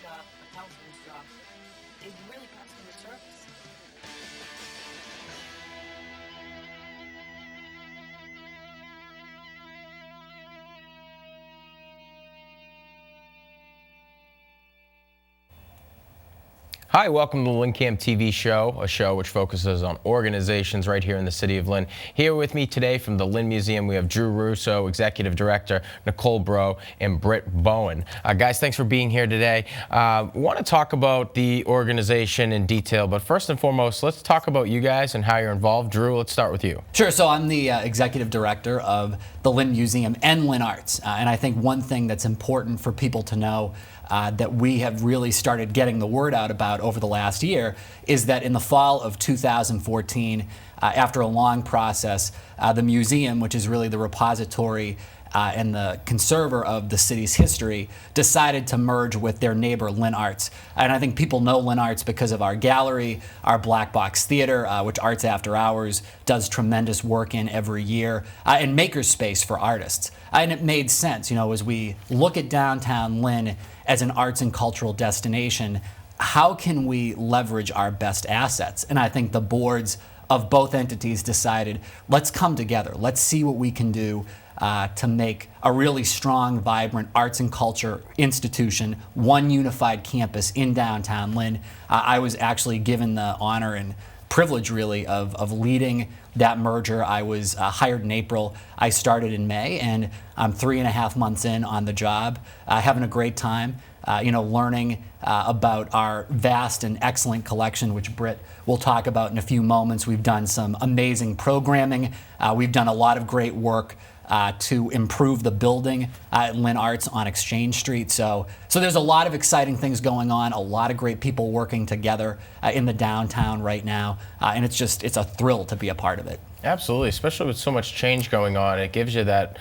job, a counselor's job, is really customer service. Hi, welcome to the LynnCAM TV Show, a show which focuses on organizations right here in the city of Lynn. Here with me today from the Lynn Museum, we have Drew Russo, Executive Director, Nicole Britt, and Britt Bowen. Guys, thanks for being here today. We want to talk about the organization in detail, but first and foremost, let's talk about you guys and how you're involved. Drew, let's start with you. Sure. So I'm the Executive Director of the Lynn Museum and LynnArts. And I think one thing that's important for people to know that we have really started getting the word out about over the last year is that in the fall of 2014, after a long process, the museum, which is really the repository and the conserver of the city's history, decided to merge with their neighbor LynnArts. And I think people know LynnArts because of our gallery, our black box theater, which Arts After Hours does tremendous work in every year, and makerspace for artists. And it made sense, you know, as we look at downtown Lynn as an arts and cultural destination, how can we leverage our best assets? And I think the boards of both entities decided, let's come together, let's see what we can do to make a really strong, vibrant arts and culture institution, one unified campus in downtown Lynn. I was actually given the honor and privilege, really, of leading that merger. I was hired in April. I started in May, and I'm 3.5 months in on the job, having a great time, learning about our vast and excellent collection, which Britt will talk about in a few moments. We've done some amazing programming. We've done a lot of great work to improve the building at LynnArts on Exchange Street. So there's a lot of exciting things going on, a lot of great people working together in the downtown right now, and it's a thrill to be a part of it. Absolutely, especially with so much change going on, it gives you that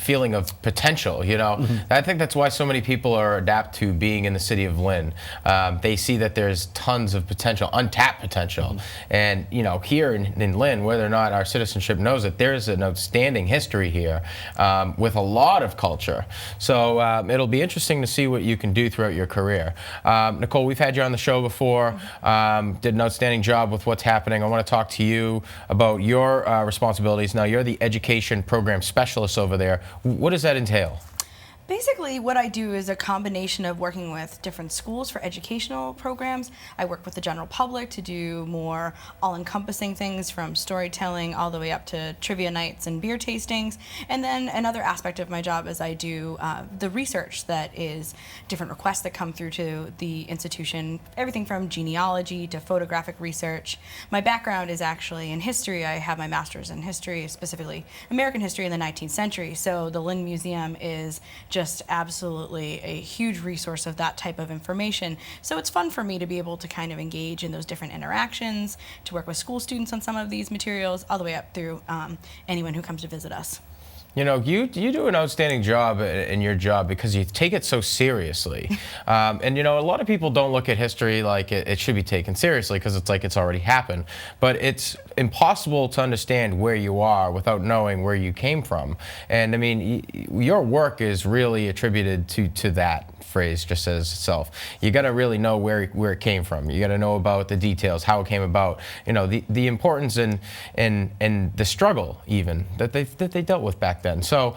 feeling of potential, you know. I think that's why so many people are adapt to being in the city of Lynn. They see that there's tons of potential, untapped potential. And, you know, here in Lynn, whether or not our citizenship knows it, there's an outstanding history here with a lot of culture. So it'll be interesting to see what you can do throughout your career. Nicole, we've had you on the show before, did an outstanding job with what's happening. I want to talk to you about your responsibilities. Now, you're the education program specialist over there. What does that entail? Basically, what I do is a combination of working with different schools for educational programs. I work with the general public to do more all-encompassing things from storytelling all the way up to trivia nights and beer tastings. And then another aspect of my job is I do the research that is different requests that come through to the institution, everything from genealogy to photographic research. My background is actually in history. I have my master's in history, specifically American history in the 19th century. So the Lynn Museum is just absolutely a huge resource of that type of information. So it's fun for me to be able to kind of engage in those different interactions, to work with school students on some of these materials, all the way up through anyone who comes to visit us. You know, you do an outstanding job in your job because you take it so seriously. And, you know, a lot of people don't look at history like it should be taken seriously because it's like it's already happened. But it's impossible to understand where you are without knowing where you came from. And, I mean, your work is really attributed to that phrase just as itself. You got to really know where it came from. You got to know about the details, how it came about, you know, the importance and the struggle even that they dealt with back then. So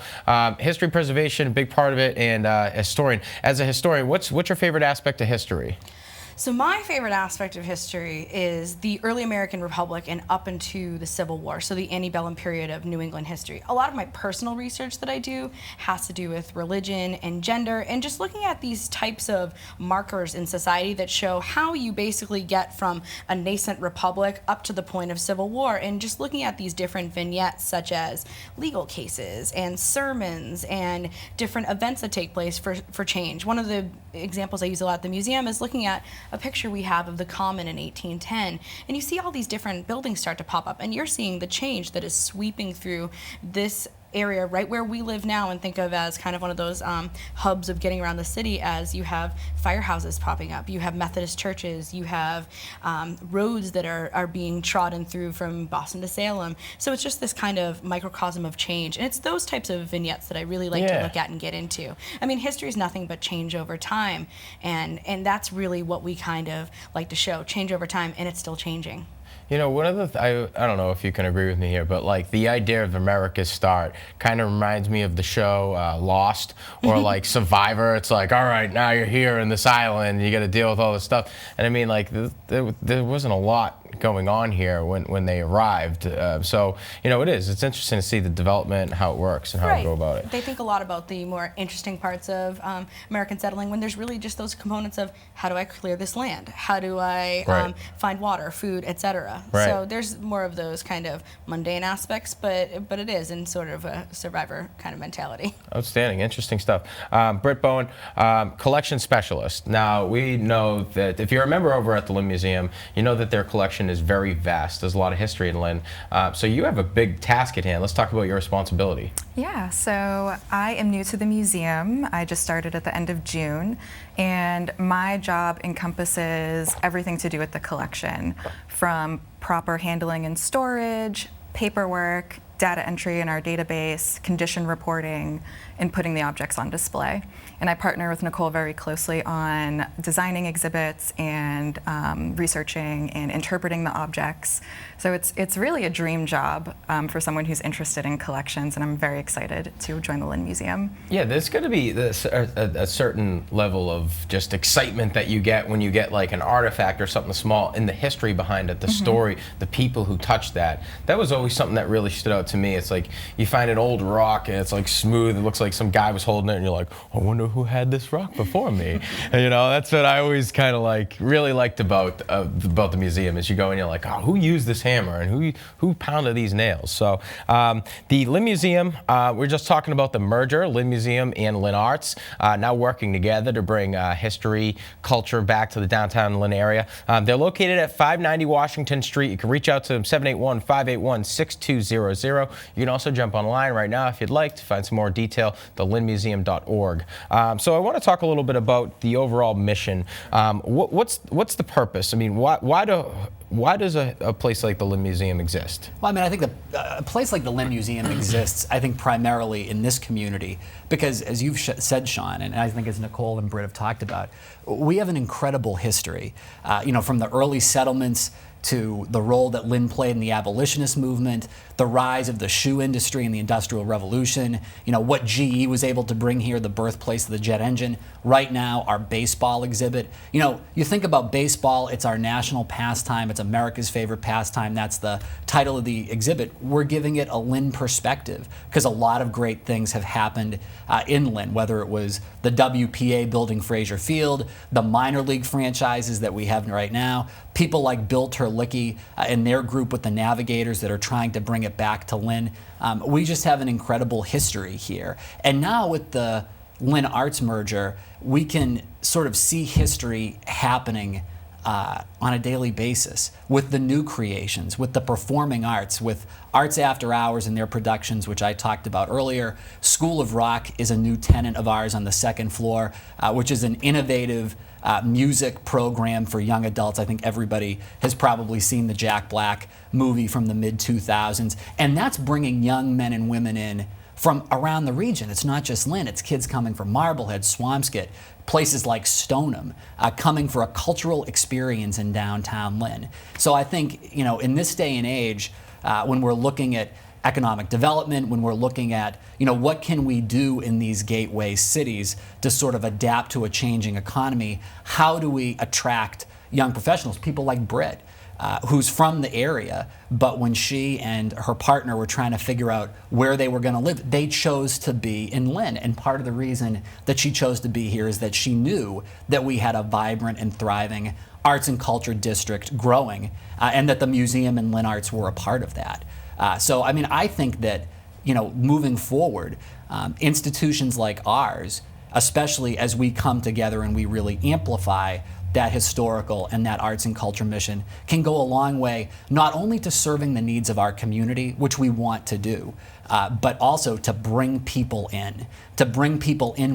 history preservation, a big part of it, and historian. As a historian, what's your favorite aspect of history? So my favorite aspect of history is the early American Republic and up into the Civil War, so the antebellum period of New England history. A lot of my personal research that I do has to do with religion and gender and just looking at these types of markers in society that show how you basically get from a nascent republic up to the point of Civil War, and just looking at these different vignettes such as legal cases and sermons and different events that take place for change. One of the examples I use a lot at the museum is looking at a picture we have of the Common in 1810, and you see all these different buildings start to pop up, and you're seeing the change that is sweeping through this area right where we live now and think of as kind of one of those hubs of getting around the city, as you have firehouses popping up, you have Methodist churches, you have roads that are being trodden through from Boston to Salem. So it's just this kind of microcosm of change, and it's those types of vignettes that I really like to look at and get into. I mean, history is nothing but change over time, and that's really what we kind of like to show, change over time, and it's still changing. You know, one of the, I don't know if you can agree with me here, but like the idea of America's Start kind of reminds me of the show Lost, or like Survivor. It's like, all right, now you're here in this island, you got to deal with all this stuff. And I mean, like, there wasn't a lot going on here when they arrived. So, you know, it's interesting to see the development, how it works, and how to go about it. They think a lot about the more interesting parts of American settling, when there's really just those components of, how do I clear this land? How do I find water, food, etc.? So there's more of those kind of mundane aspects, but it is in sort of a Survivor kind of mentality. Outstanding, interesting stuff. Britt Bowen, collection specialist. Now, we know that if you're a member over at the Lynn Museum, you know that their collection is very vast. There's a lot of history in Lynn. So you have a big task at hand. Let's talk about your responsibility. Yeah, so I am new to the museum. I just started at the end of June, and my job encompasses everything to do with the collection, from proper handling and storage, paperwork, data entry in our database, condition reporting, and putting the objects on display. And I partner with Nicole very closely on designing exhibits and researching and interpreting the objects. So it's really a dream job for someone who's interested in collections, and I'm very excited to join the Lynn Museum. Yeah, there's going to be a certain level of just excitement that you get when you get like an artifact or something small, in the history behind it, the story, the people who touched that. That was always something that really stood out to me. It's like you find an old rock and it's like smooth, it looks like some guy was holding it, and you're like, I wonder who had this rock before me. And, you know, that's what I always kind of like really liked about the museum, is you go and you're like, oh, who used this hammer and who pounded these nails? So the Lynn Museum, we're just talking about the merger, Lynn Museum and LynnArts, now working together to bring history, culture back to the downtown Lynn area. They're located at 590 Washington Street. You can reach out to them, 781-581-6200. You can also jump online right now if you'd like to find some more detail, LynnMuseum.org. So I want to talk a little bit about the overall mission. What's the purpose? I mean, why does a place like the Lynn Museum exist? Well, I mean, I think a place like the Lynn Museum exists, I think, primarily in this community because, as you've said, Sean, and I think as Nicole and Britt have talked about, we have an incredible history. You know, from the early settlements to the role that Lynn played in the abolitionist movement, the rise of the shoe industry and the Industrial Revolution, you know, what GE was able to bring here, the birthplace of the jet engine. Right now, our baseball exhibit. You know, you think about baseball, it's our national pastime, it's America's favorite pastime, that's the title of the exhibit. We're giving it a Lynn perspective because a lot of great things have happened in Lynn, whether it was the WPA building Frazier Field, the minor league franchises that we have right now, people like Bill Terlicki and their group with the Navigators that are trying to bring it back to Lynn. We just have an incredible history here. And now with the LynnArts merger, we can sort of see history happening on a daily basis with the new creations, with the performing arts, with Arts After Hours and their productions, which I talked about earlier. School of Rock is a new tenant of ours on the second floor, which is an innovative music program for young adults. I think everybody has probably seen the Jack Black movie from the mid-2000s, and that's bringing young men and women in from around the region. It's not just Lynn, it's kids coming from Marblehead, Swampscott, places like Stoneham, coming for a cultural experience in downtown Lynn. So I think, you know, in this day and age, when we're looking at economic development, when we're looking at, you know, what can we do in these gateway cities to sort of adapt to a changing economy, how do we attract young professionals, people like Britt, who's from the area, but when she and her partner were trying to figure out where they were going to live, they chose to be in Lynn. And part of the reason that she chose to be here is that she knew that we had a vibrant and thriving arts and culture district growing, and that the museum and LynnArts were a part of that. So, I mean, I think that, you know, moving forward, institutions like ours, especially as we come together and we really amplify that historical and that arts and culture mission can go a long way, not only to serving the needs of our community, which we want to do, but also to bring people in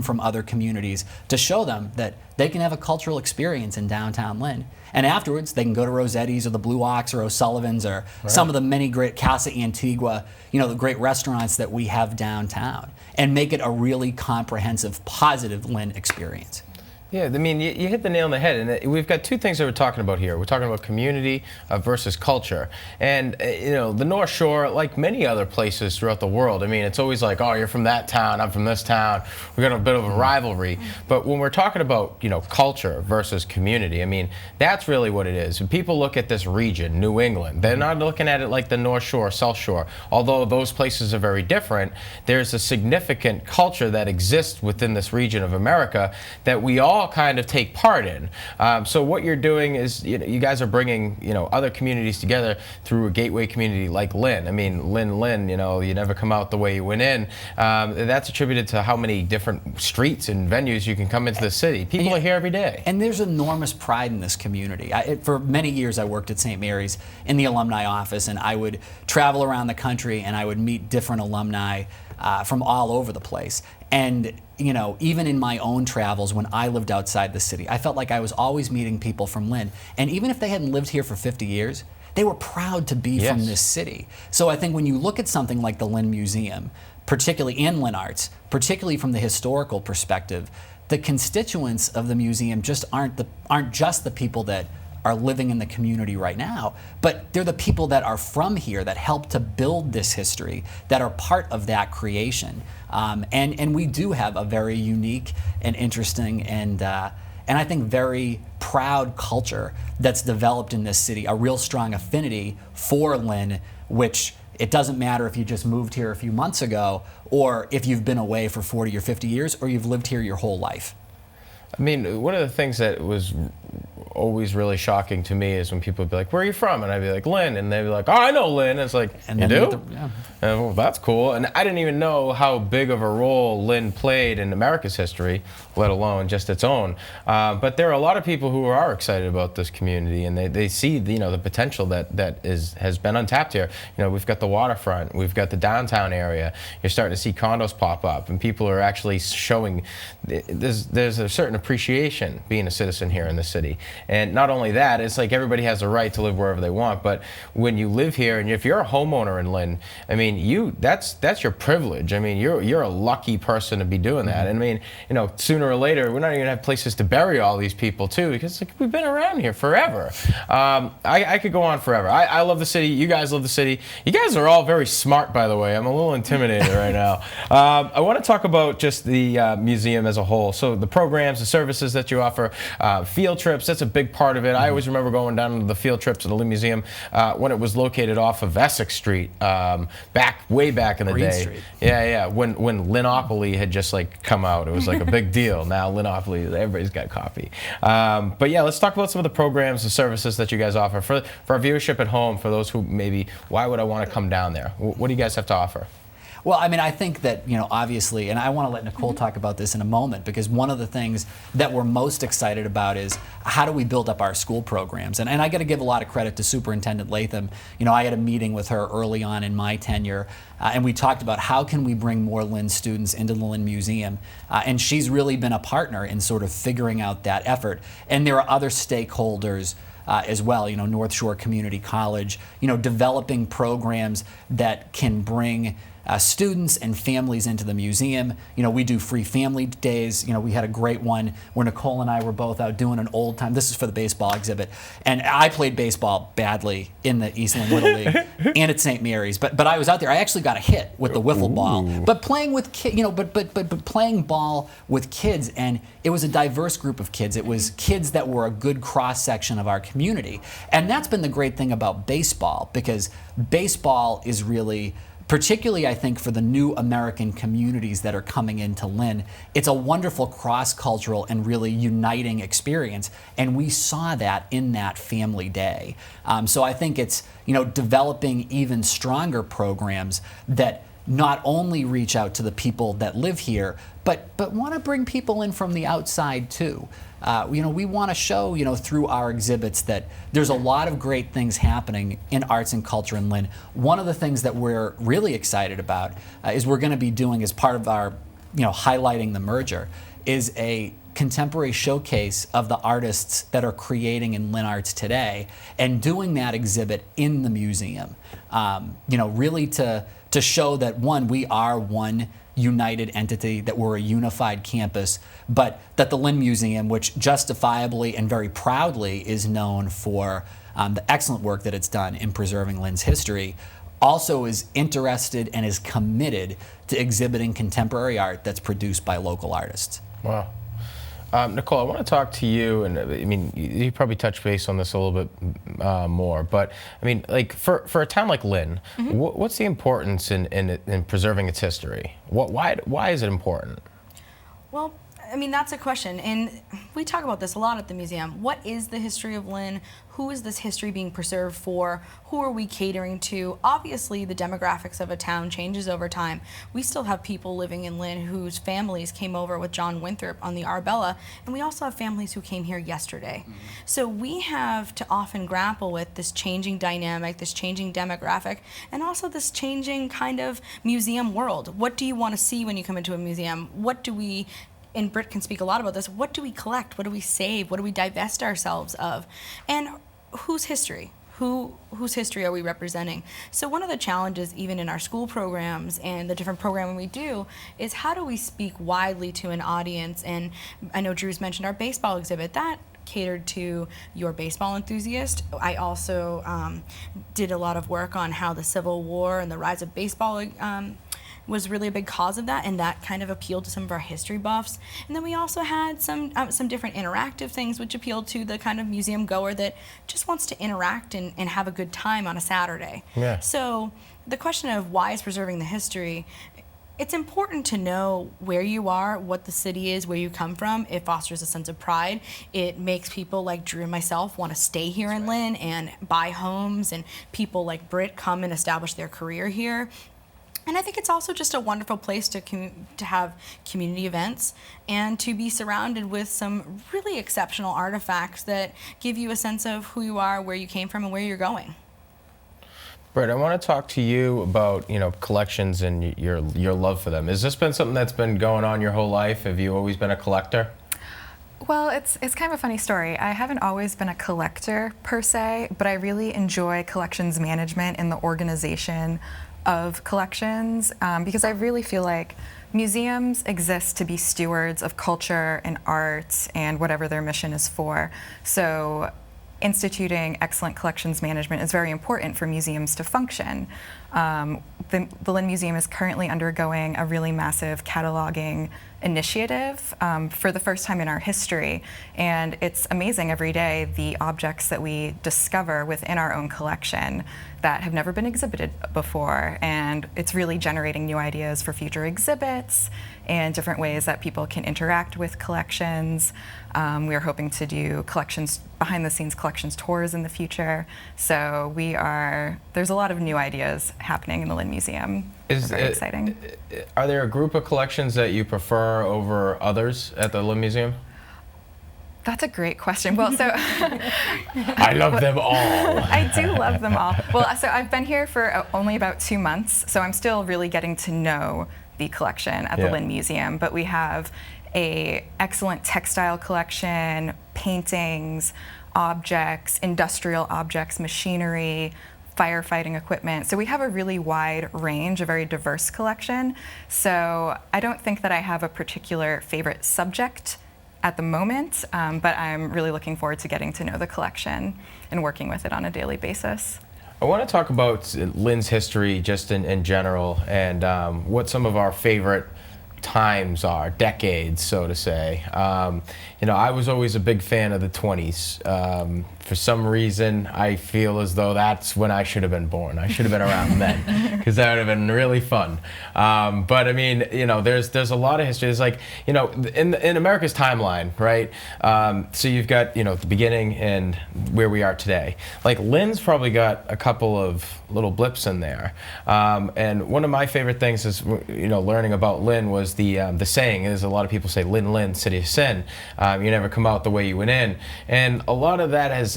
from other communities, to show them that they can have a cultural experience in downtown Lynn. And afterwards, they can go to Rossetti's or the Blue Ox or O'Sullivan's or some of the many great Casa Antigua, the great restaurants that we have downtown, and make it a really comprehensive, positive Lynn experience. Yeah, I mean, you hit the nail on the head, and we've got two things that we're talking about here. We're talking about community versus culture. And, the North Shore, like many other places throughout the world, I mean, it's always like, oh, you're from that town, I'm from this town. We've got a bit of a rivalry. But when we're talking about, culture versus community, I mean, that's really what it is. When people look at this region, New England, they're not looking at it like the North Shore, South Shore. Although those places are very different, there's a significant culture that exists within this region of America that we all kind of take part in. So what you're doing is, you guys are bringing, other communities together through a gateway community like Lynn. I mean, Lynn, you never come out the way you went in. That's attributed to how many different streets and venues you can come into the city. People are here every day. And there's enormous pride in this community. For many years, I worked at St. Mary's in the alumni office, and I would travel around the country and I would meet different alumni from all over the place. And even in my own travels when I lived outside the city, I felt like I was always meeting people from Lynn. And even if they hadn't lived here for 50 years, they were proud to be from this city. So I think when you look at something like the Lynn Museum, particularly in LynnArts, particularly from the historical perspective, the constituents of the museum just aren't just the people that are living in the community right now, but they're the people that are from here, that helped to build this history, that are part of that creation. And we do have a very unique and interesting and I think very proud culture that's developed in this city, a real strong affinity for Lynn, which it doesn't matter if you just moved here a few months ago, or if you've been away for 40 or 50 years, or you've lived here your whole life. I mean, one of the things that was always really shocking to me is when people would be like, where are you from? And I'd be like, Lynn. And they'd be like, oh, I know Lynn. And it's like, and you do? Well, that's cool. And I didn't even know how big of a role Lynn played in America's history, let alone just its own. But there are a lot of people who are excited about this community, and they see the potential that has been untapped here. We've got the waterfront, we've got the downtown area. You're starting to see condos pop up, and people are actually showing there's a certain appreciation being a citizen here in the city. And not only that, it's like everybody has a right to live wherever they want, but when you live here, and if you're a homeowner in Lynn, I mean, that's your privilege. I mean, you're a lucky person to be doing that. And I mean, sooner or later, we're not even gonna have places to bury all these people too, because we've been around here forever. I could go on forever. I love the city. You guys love the city. You guys are all very smart, by the way. I'm a little intimidated right now. I want to talk about just the museum as a whole. So the programs, the services that you offer, field trips, that's a big part of it. I always remember going down to the field trips at the Lynn Museum when it was located off of Essex Street, way back in the Green day. Street. Yeah. When Lynnopoly had just come out, it was like a big deal. Now Lynnopoly, everybody's got coffee. But yeah, let's talk about some of the programs and services that you guys offer for our viewership at home. For those who maybe, why would I want to come down there? What do you guys have to offer? Well, I mean, I think that, obviously, and I want to let Nicole talk about this in a moment, because one of the things that we're most excited about is how do we build up our school programs? And I got to give a lot of credit to Superintendent Latham. I had a meeting with her early on in my tenure, and we talked about how can we bring more Lynn students into the Lynn Museum. And she's really been a partner in sort of figuring out that effort. And there are other stakeholders as well, North Shore Community College, developing programs that can bring students and families into the museum. We do free family days. We had a great one where Nicole and I were both out doing an old time. This is for the baseball exhibit. And I played baseball badly in the Eastland Little League and at St. Mary's. But I was out there. I actually got a hit with the wiffle ball. But playing with kids, but playing ball with kids, and it was a diverse group of kids. It was kids that were a good cross section of our community. And that's been the great thing about baseball, because baseball is really, particularly I think for the new American communities that are coming into Lynn, it's a wonderful cross-cultural and really uniting experience, and we saw that in that family day. So I think it's developing even stronger programs that not only reach out to the people that live here, but want to bring people in from the outside too. We want to show, through our exhibits that there's a lot of great things happening in arts and culture in Lynn. One of the things that we're really excited about is we're going to be doing as part of our, highlighting the merger, is a contemporary showcase of the artists that are creating in LynnArts today, and doing that exhibit in the museum. Really to show that, one, we are one united entity, that we're a unified campus, but that the Lynn Museum, which justifiably and very proudly is known for the excellent work that it's done in preserving Lynn's history, also is interested and is committed to exhibiting contemporary art that's produced by local artists. Wow. Nicole, I want to talk to you, and I mean, you probably touched base on this a little bit more, but I mean, like for a town like Lynn, what's the importance in preserving its history? Why is it important? Well, I mean, that's a question, and we talk about this a lot at the museum. What is the history of Lynn? Who is this history being preserved for? Who are we catering to? Obviously, the demographics of a town changes over time. We still have people living in Lynn whose families came over with John Winthrop on the Arbella, and we also have families who came here yesterday. So we have to often grapple with this changing dynamic, this changing demographic, and also this changing kind of museum world. What do you want to see when you come into a museum? What do we, and Britt can speak a lot about this, what do we collect? What do we save? What do we divest ourselves of? And whose history? Whose history are we representing? So one of the challenges, even in our school programs and the different programming we do, is how do we speak widely to an audience? And I know Drew's mentioned our baseball exhibit. That catered to your baseball enthusiast. I also did a lot of work on how the Civil War and the rise of baseball was really a big cause of that, and that kind of appealed to some of our history buffs. And then we also had some different interactive things which appealed to the kind of museum goer that just wants to interact and have a good time on a Saturday. Yeah. So the question of why is preserving the history, it's important to know where you are, what the city is, where you come from. It fosters a sense of pride. It makes people like Drew and myself want to stay here in Lynn and buy homes, and people like Britt come and establish their career here. And I think it's also just a wonderful place to have community events and to be surrounded with some really exceptional artifacts that give you a sense of who you are, where you came from, and where you're going. Britt, I want to talk to you about collections and your love for them. Has this been something that's been going on your whole life? Have you always been a collector? Well, it's kind of a funny story. I haven't always been a collector per se, but I really enjoy collections management and the organization of collections, because I really feel like museums exist to be stewards of culture and art and whatever their mission is for. So instituting excellent collections management is very important for museums to function. The Lynn Museum is currently undergoing a really massive cataloging initiative for the first time in our history, and it's amazing every day the objects that we discover within our own collection that have never been exhibited before, and it's really generating new ideas for future exhibits and different ways that people can interact with collections. We are hoping to do behind-the-scenes collections tours in the future. So there's a lot of new ideas happening in the Lynn Museum. It's very exciting. Are there a group of collections that you prefer over others at the Lynn Museum? That's a great question. Well, so I love them all. I do love them all. Well, so I've been here for only about 2 months, so I'm still really getting to know the collection at the Lynn Museum. But we have an excellent textile collection, paintings, objects, industrial objects, machinery, firefighting equipment. So we have a really wide range, a very diverse collection. So I don't think that I have a particular favorite subject at the moment, but I'm really looking forward to getting to know the collection and working with it on a daily basis. I want to talk about Lynn's history just in general, and what some of our favorite times are, decades, so to say. I was always a big fan of the 20s. For some reason, I feel as though that's when I should have been born. I should have been around then, because that would have been really fun. But I mean, there's a lot of history. It's like, in America's timeline, right? So you've got, the beginning and where we are today. Like, Lynn's probably got a couple of little blips in there. And one of my favorite things is, learning about Lynn was the saying is, a lot of people say, Lynn, Lynn, city of sin. You never come out the way you went in. And a lot of that has,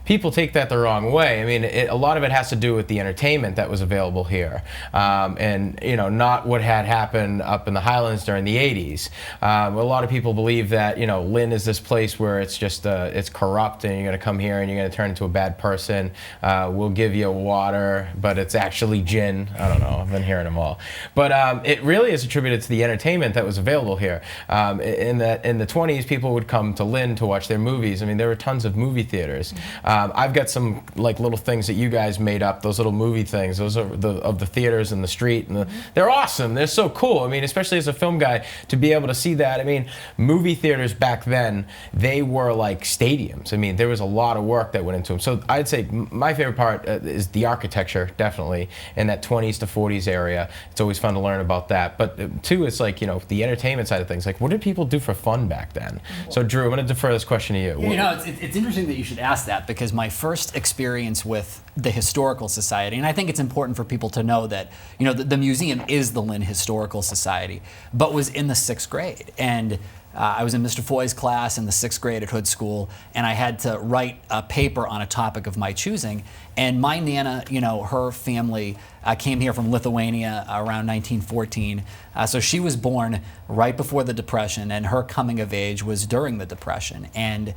people take that the wrong way. I mean, a lot of it has to do with the entertainment that was available here. And, not what had happened up in the Highlands during the 80s. A lot of people believe that, Lynn is this place where it's just, it's corrupt, and you're going to come here and you're going to turn into a bad person. We'll give you water, but it's actually gin. I don't know. I've been hearing them all. But it really is attributed to the entertainment that was available here. In the 20s, people would come to Lynn to watch their movies. I mean, there were tons of movie theaters. I've got some little things that you guys made up. Those little movie things. Those are of the theaters in the street, and they're awesome. They're so cool. I mean, especially as a film guy, to be able to see that. I mean, movie theaters back then, they were like stadiums. I mean, there was a lot of work that went into them. So I'd say my favorite part is the architecture, definitely, in that 20s to 40s area. It's always fun to learn about that. But two, it's like, the entertainment side of things. Like, what did people do for fun back then? So Drew, I'm going to defer this question to you. It's interesting that you should ask that, because my first experience with the Historical Society, and I think it's important for people to know that, the museum is the Lynn Historical Society, but was in the 6th grade. And I was in Mr. Foy's class in the 6th grade at Hood School, and I had to write a paper on a topic of my choosing. And my Nana, her family came here from Lithuania around 1914. So she was born right before the Depression, and her coming of age was during the Depression. And,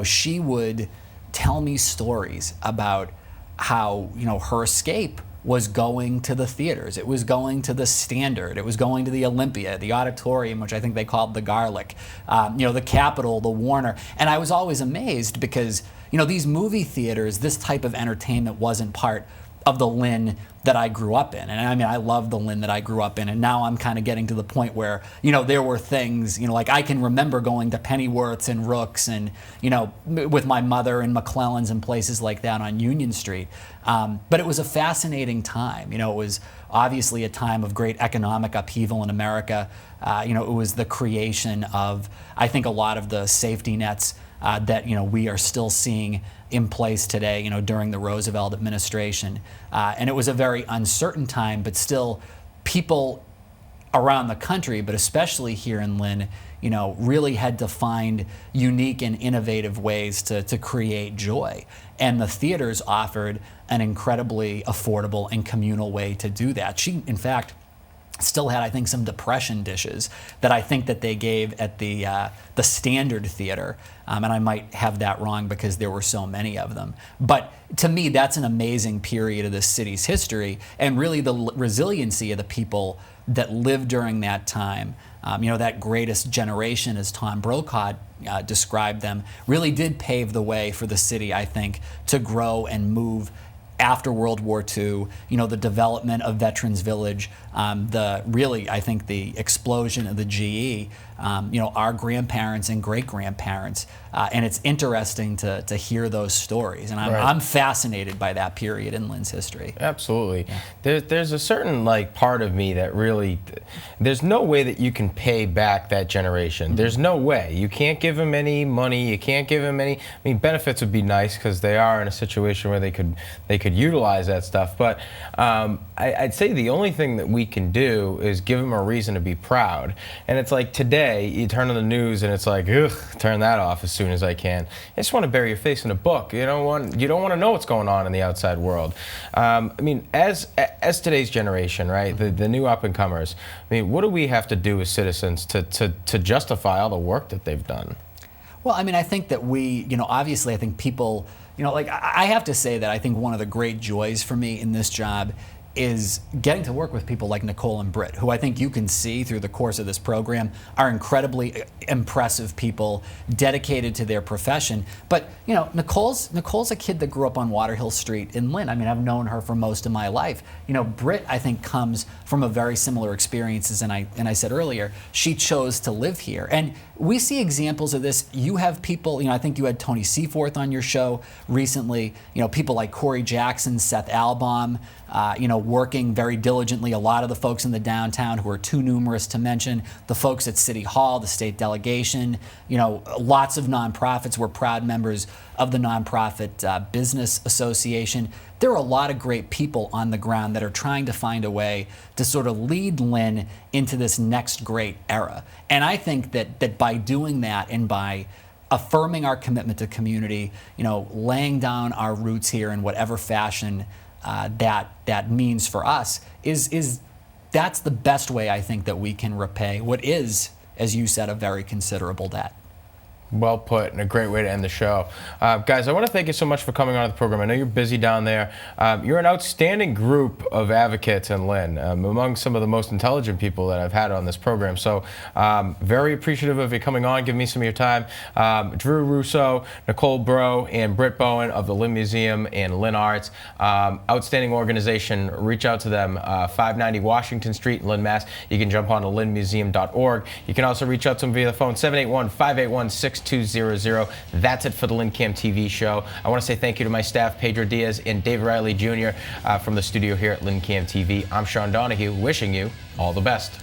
she would tell me stories about how, her escape was going to the theaters. It was going to the Standard. It was going to the Olympia, the Auditorium, which I think they called the Garlic, the Capitol, the Warner. And I was always amazed because, these movie theaters, this type of entertainment wasn't part of the Lynn that I grew up in. And I mean, I love the Lynn that I grew up in. And now I'm kind of getting to the point where, there were things, like I can remember going to Pennyworth's and Rook's and, with my mother and McClellan's and places like that on Union Street. But it was a fascinating time. It was obviously a time of great economic upheaval in America. It was the creation of, I think, a lot of the safety nets that we are still seeing in place today, during the Roosevelt administration. And it was a very uncertain time, but still people around the country, but especially here in Lynn, really had to find unique and innovative ways to create joy. And the theaters offered an incredibly affordable and communal way to do that. She, in fact, still had, I think, some Depression dishes that I think that they gave at the Standard Theater. And I might have that wrong because there were so many of them. But to me, that's an amazing period of the city's history, and really the resiliency of the people that lived during that time. That greatest generation, as Tom Brokaw described them, really did pave the way for the city, I think, to grow and move after World War II, the development of Veterans Village, I think the explosion of the GE, our grandparents and great-grandparents, and it's interesting to hear those stories. And I'm fascinated by that period in Lynn's history. Absolutely. Yeah. There's a certain part of me that really, there's no way that you can pay back that generation. Mm-hmm. There's no way. You can't give them any money. You can't give them any. I mean, benefits would be nice because they are in a situation where they could utilize that stuff. But I'd say the only thing that we can do is give them a reason to be proud. And it's like today, you turn on the news and it's like, ugh, turn that off as soon as I can. I just want to bury your face in a book. You don't want to know what's going on in the outside world. I mean, as today's generation, right, the new up-and-comers, I mean, what do we have to do as citizens to justify all the work that they've done? Well, I mean, I think that we, obviously I think people, I have to say that I think one of the great joys for me in this job is getting to work with people like Nicole and Britt, who I think you can see through the course of this program are incredibly impressive people, dedicated to their profession. But you know, Nicole's a kid that grew up on Water Hill Street in Lynn. I mean, I've known her for most of my life. You know, Britt, I think, comes from a very similar experiences, and I said earlier, she chose to live here. And we see examples of this. You have people, you know, I think you had Tony Seaforth on your show recently, you know, people like Corey Jackson, Seth Albaum, you know, working very diligently. A lot of the folks in the downtown who are too numerous to mention, the folks at City Hall, the state delegation, you know, lots of nonprofits. We're proud members of the Nonprofit Business Association. There are a lot of great people on the ground that are trying to find a way to sort of lead Lynn into this next great era. And I think that by doing that and by affirming our commitment to community, you know, laying down our roots here in whatever fashion that means for us, that's the best way I think that we can repay what is, as you said, a very considerable debt. Well put, and a great way to end the show. Guys, I want to thank you so much for coming on the program. I know you're busy down there. You're an outstanding group of advocates in Lynn, among some of the most intelligent people that I've had on this program. So very appreciative of you coming on, giving me some of your time. Drew Russo, Nicole Britt, and Britt Bowen of the Lynn Museum and LynnArts. Outstanding organization. Reach out to them, 590 Washington Street in Lynn, Mass. You can jump on to lynnmuseum.org. You can also reach out to them via the phone, 781-581-6200. That's it for the LynnCAM TV show. I want to say thank you to my staff, Pedro Diaz and Dave Riley Jr. From the studio here at LynnCAM TV. I'm Sean Donahue, wishing you all the best.